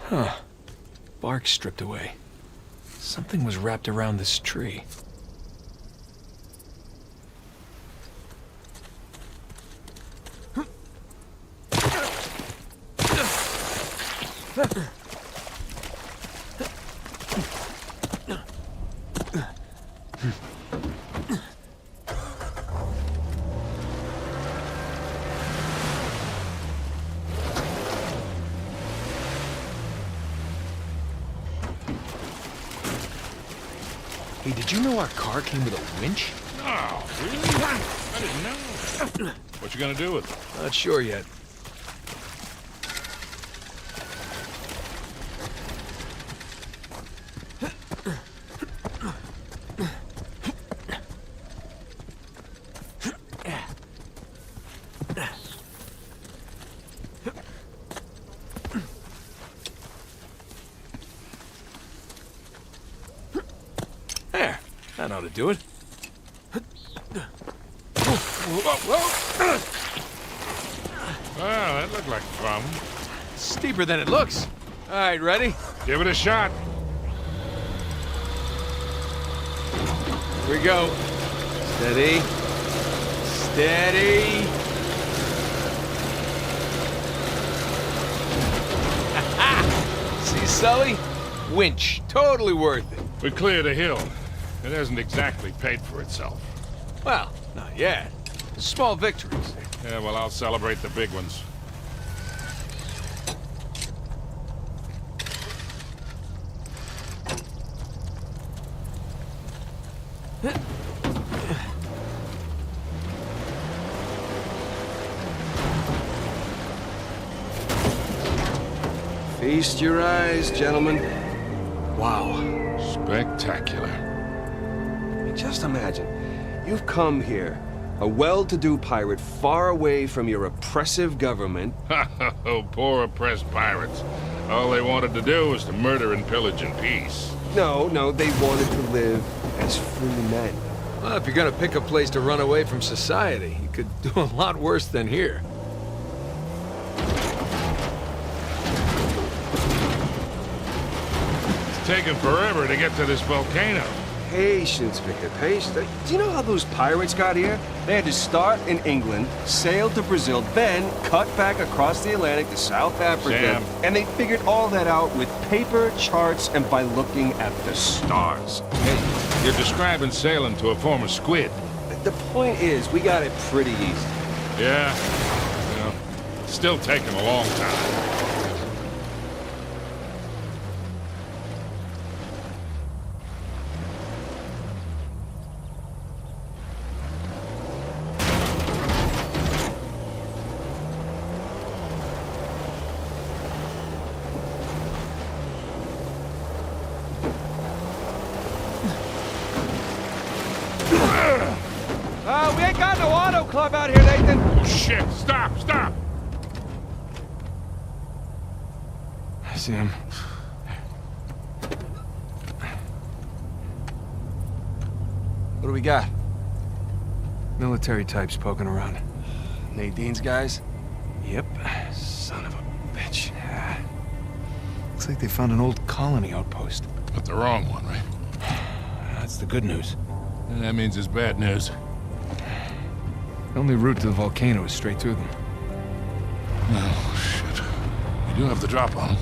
Huh. Bark stripped away. Something was wrapped around this tree. Hey, did you know our car came with a winch? Oh, really? I didn't know. What you gonna do with it? Not sure yet. There, that ought to do it. Well, that looked like fun. Steeper than it looks. All right, ready? Give it a shot. Here we go. Steady. Steady. See, Sully? Winch. Totally worth it. We cleared a hill. It hasn't exactly paid for itself. Well, not yet. Small victories. Yeah, well, I'll celebrate the big ones. Feast your eyes, gentlemen. Wow. Spectacular. I mean, just imagine. You've come here, a well-to-do pirate far away from your oppressive government. Oh, poor oppressed pirates. All they wanted to do was to murder and pillage in peace. No, they wanted to live as free men. Well, if you're gonna pick a place to run away from society, you could do a lot worse than here. It's taken forever to get to this volcano. Patience, Victor, patience. Do you know how those pirates got here? They had to start in England, sail to Brazil, then cut back across the Atlantic to South Africa. Sam. And they figured all that out with paper, charts, and by looking at the stars. Hey, you're describing sailing to a former squid. The point is, we got it pretty easy. Yeah, well, it's still taking a long time. We ain't got no auto club out here, Nathan. Oh, shit. Stop, stop. I see him. What do we got? Military types poking around. Nadine's guys? Yep. Son of a bitch. Yeah. Looks like they found an old colony outpost. But the wrong one, right? That's the good news. And that means it's bad news. The only route to the volcano is straight through them. Oh, shit. We do have the drop on them.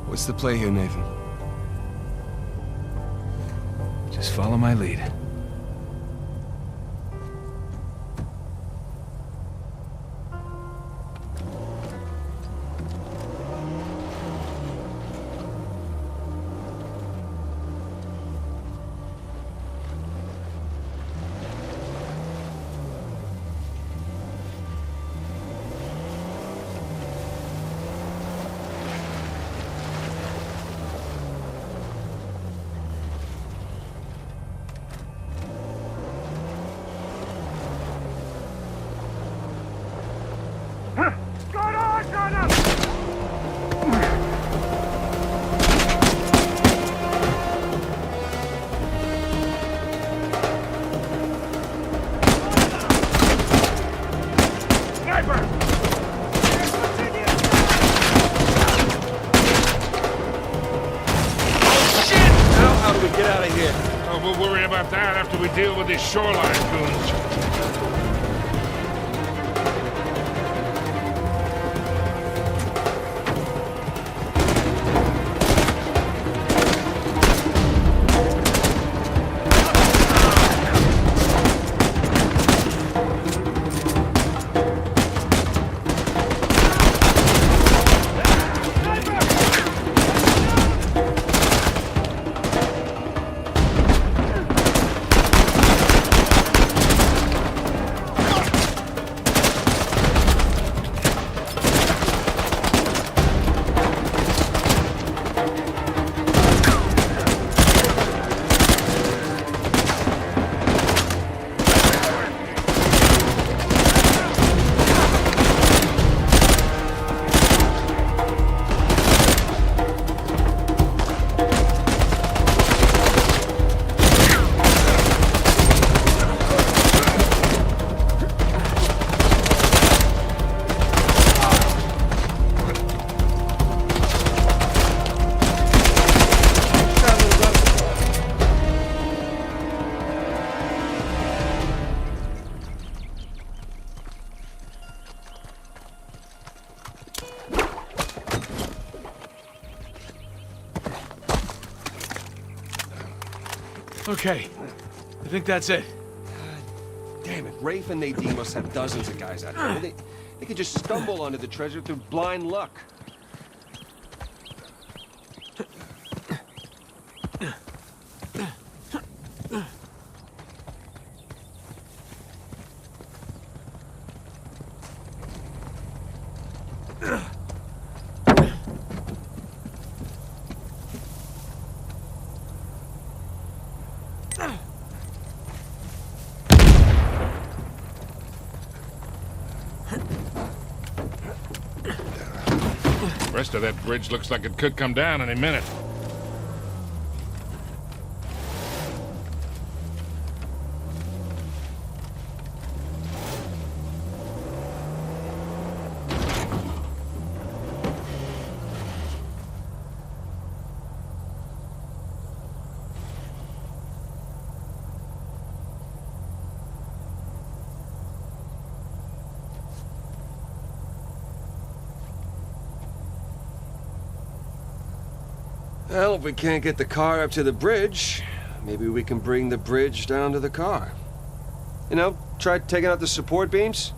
What's the play here, Nathan? Just follow my lead. We'll worry about that after we deal with these shoreline goons. Okay. I think that's it. Damn it, Rafe and Nadine must have dozens of guys out here. They could just stumble onto the treasure through blind luck. The rest of that bridge looks like it could come down any minute. Well, if we can't get the car up to the bridge, maybe we can bring the bridge down to the car. You know, try taking out the support beams?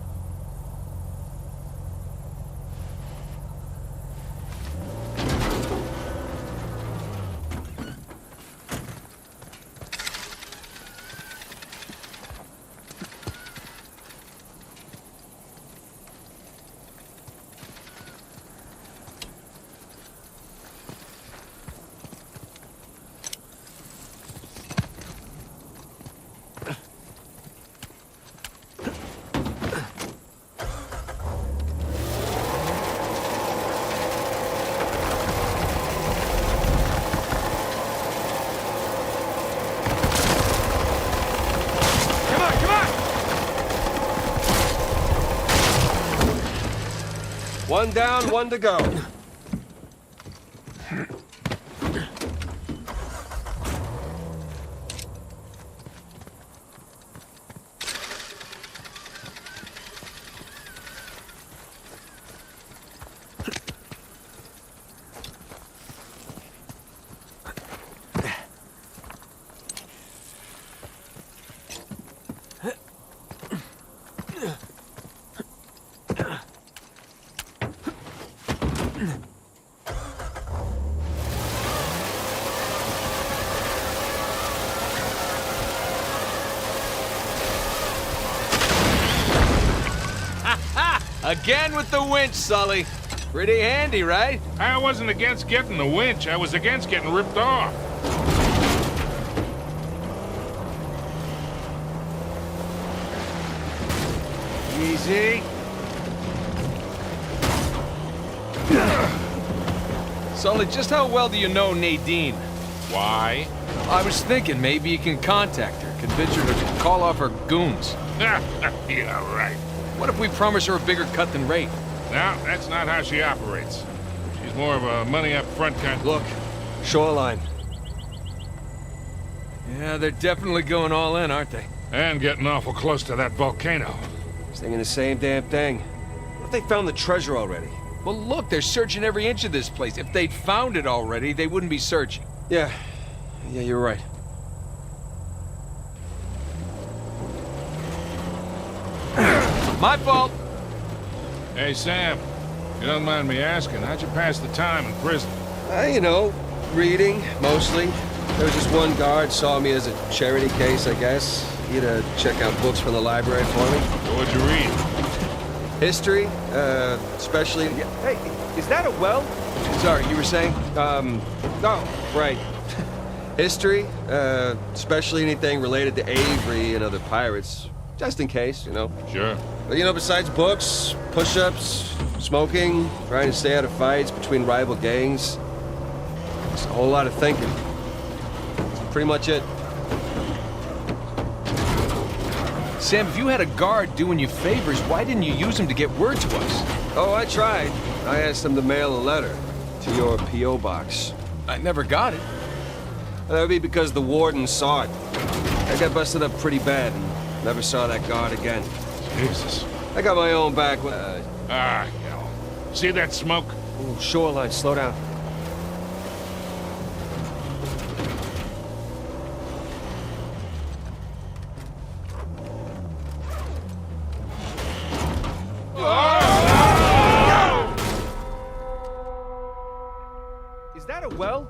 One down, one to go. Again with the winch, Sully. Pretty handy, right? I wasn't against getting the winch. I was against getting ripped off. Easy. Sully, just how well do you know Nadine? Why? I was thinking maybe you can contact her, convince her to call off her goons. Yeah, right. What if we promise her a bigger cut than Rafe? No, that's not how she operates. She's more of a money-up-front kind. Look, shoreline. Yeah, they're definitely going all in, aren't they? And getting awful close to that volcano. Thinking the same damn thing. What if they found the treasure already? Well, look, they're searching every inch of this place. If they'd found it already, they wouldn't be searching. Yeah, you're right. My fault. Hey, Sam. You don't mind me asking, how'd you pass the time in prison? You know, reading, mostly. There was just one guard saw me as a charity case, I guess. He'd check out books from the library for me. So what'd you read? History, especially... Hey, is that a well? Sorry, you were saying? Oh, right. History, especially anything related to Avery and other pirates. Just in case, you know. Sure. But, you know, besides books, push-ups, smoking, trying to stay out of fights between rival gangs, it's a whole lot of thinking. That's pretty much it. Sam, if you had a guard doing you favors, why didn't you use him to get word to us? Oh, I tried. I asked them to mail a letter to your P.O. box. I never got it. That would be because the warden saw it. I got busted up pretty bad and never saw that guard again. Jesus. I got my own back. Hell. See that smoke? Ooh, shoreline, slow down. Is that a well?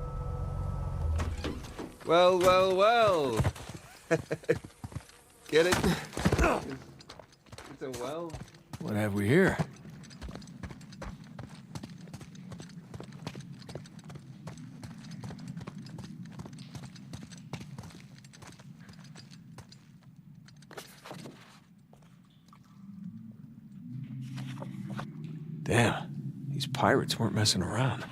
Well. Get it? It's a well. What have we here? Damn, these pirates weren't messing around.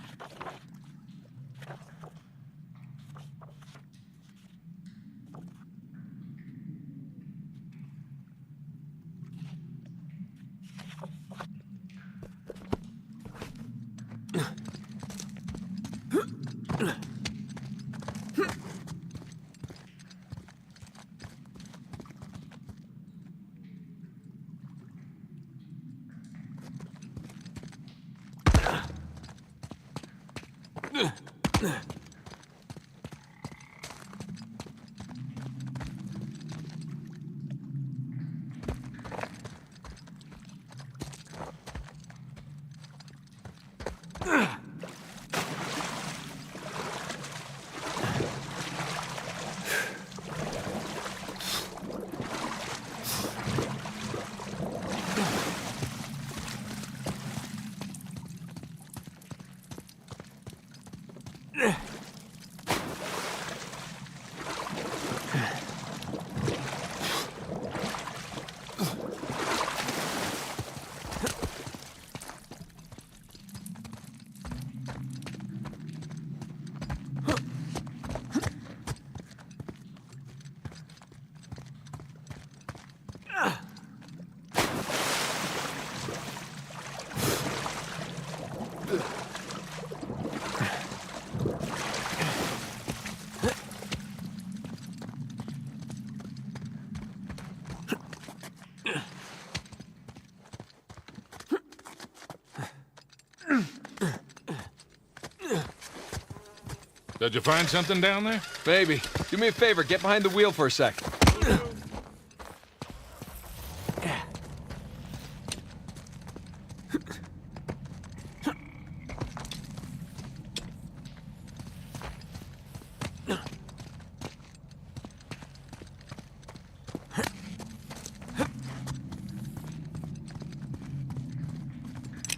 Did you find something down there? Maybe. Do me a favor, get behind the wheel for a sec.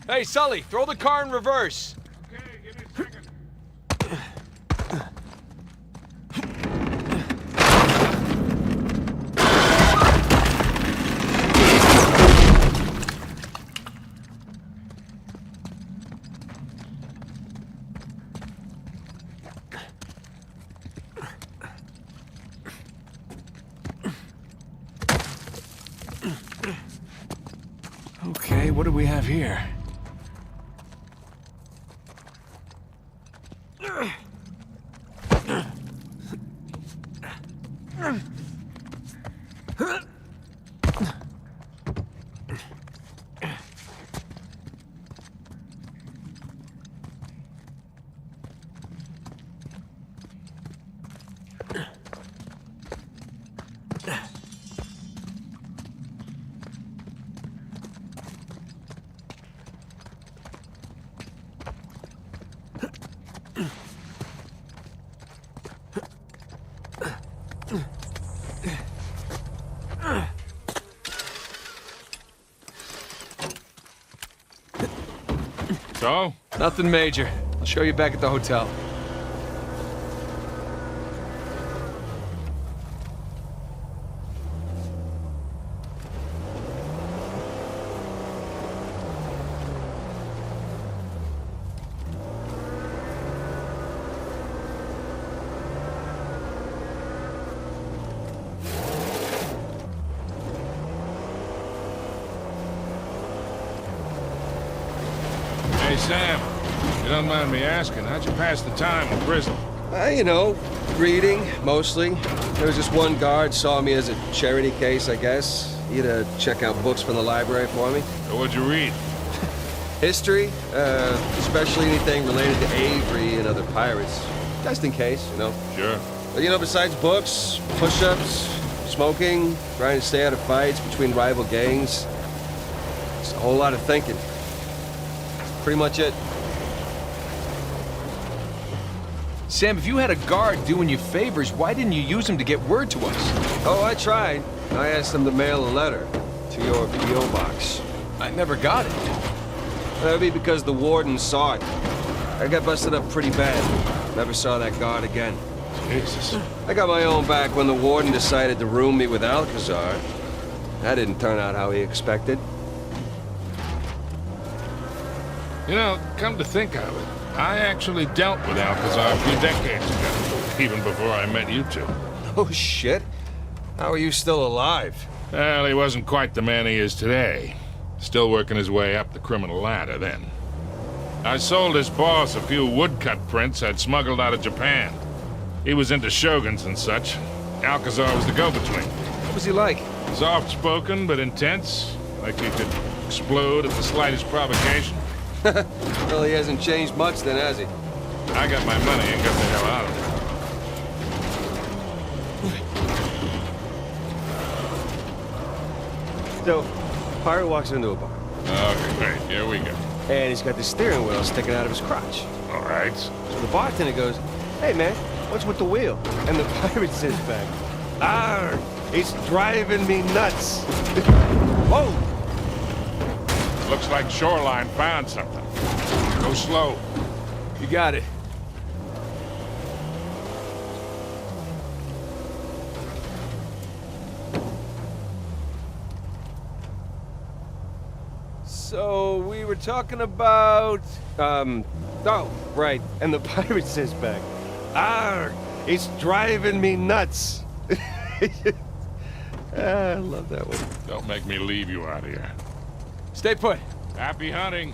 Hey, Sully, throw the car in reverse. Okay, give me a second. Okay, what do we have here? So? Nothing major. I'll show you back at the hotel. Hey, Sam. You don't mind me asking, how'd you pass the time in prison? You know, reading, mostly. There was just one guard saw me as a charity case, I guess. He had to check out books from the library for me. So what'd you read? History, especially anything related to Avery and other pirates. Just in case, you know. Sure. But, you know, besides books, push-ups, smoking, trying to stay out of fights between rival gangs, it's a whole lot of thinking. Pretty much it. Sam, if you had a guard doing you favors, why didn't you use him to get word to us? Oh, I tried. I asked them to mail a letter to your P.O. box. I never got it. That'd be because the warden saw it. I got busted up pretty bad. Never saw that guard again. Jesus. I got my own back when the warden decided to room me with Alcazar. That didn't turn out how he expected. You know, come to think of it, I actually dealt with Alcazar a few decades ago, even before I met you two. Oh, shit. How are you still alive? Well, he wasn't quite the man he is today. Still working his way up the criminal ladder then. I sold his boss a few woodcut prints I'd smuggled out of Japan. He was into shoguns and such. Alcazar was the go-between. What was he like? Soft-spoken but intense, like he could explode at the slightest provocation. Well, he hasn't changed much then, has he? I got my money and got the hell out of there. So, pirate walks into a bar. Okay, great. Here we go. And he's got the steering wheel sticking out of his crotch. All right. So the bartender goes, "Hey, man, what's with the wheel?" And the pirate says back, "Arr, it's driving me nuts." Whoa! Looks like Shoreline found something. Go slow. You got it. So we were talking about, oh, right. And the pirate says back, "Arr, it's driving me nuts." I love that one. Don't make me leave you out here. Stay put. Happy hunting.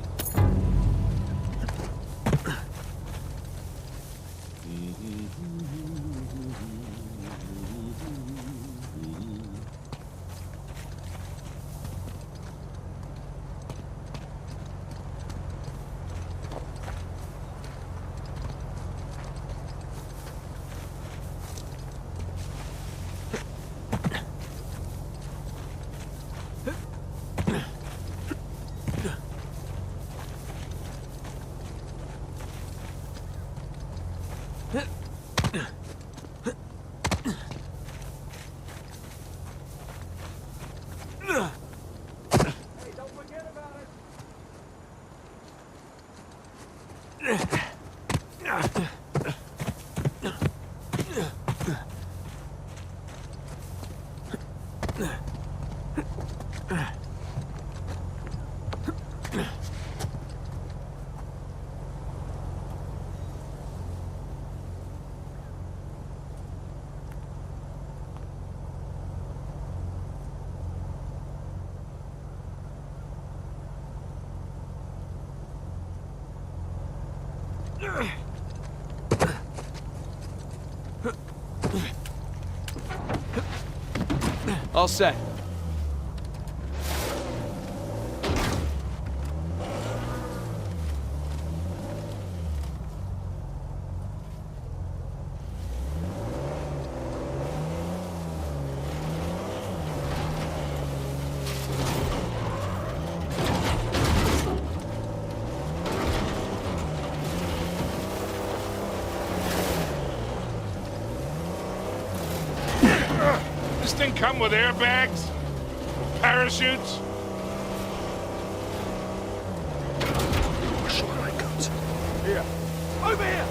All set. This thing come with airbags? Parachutes? Here. Over here!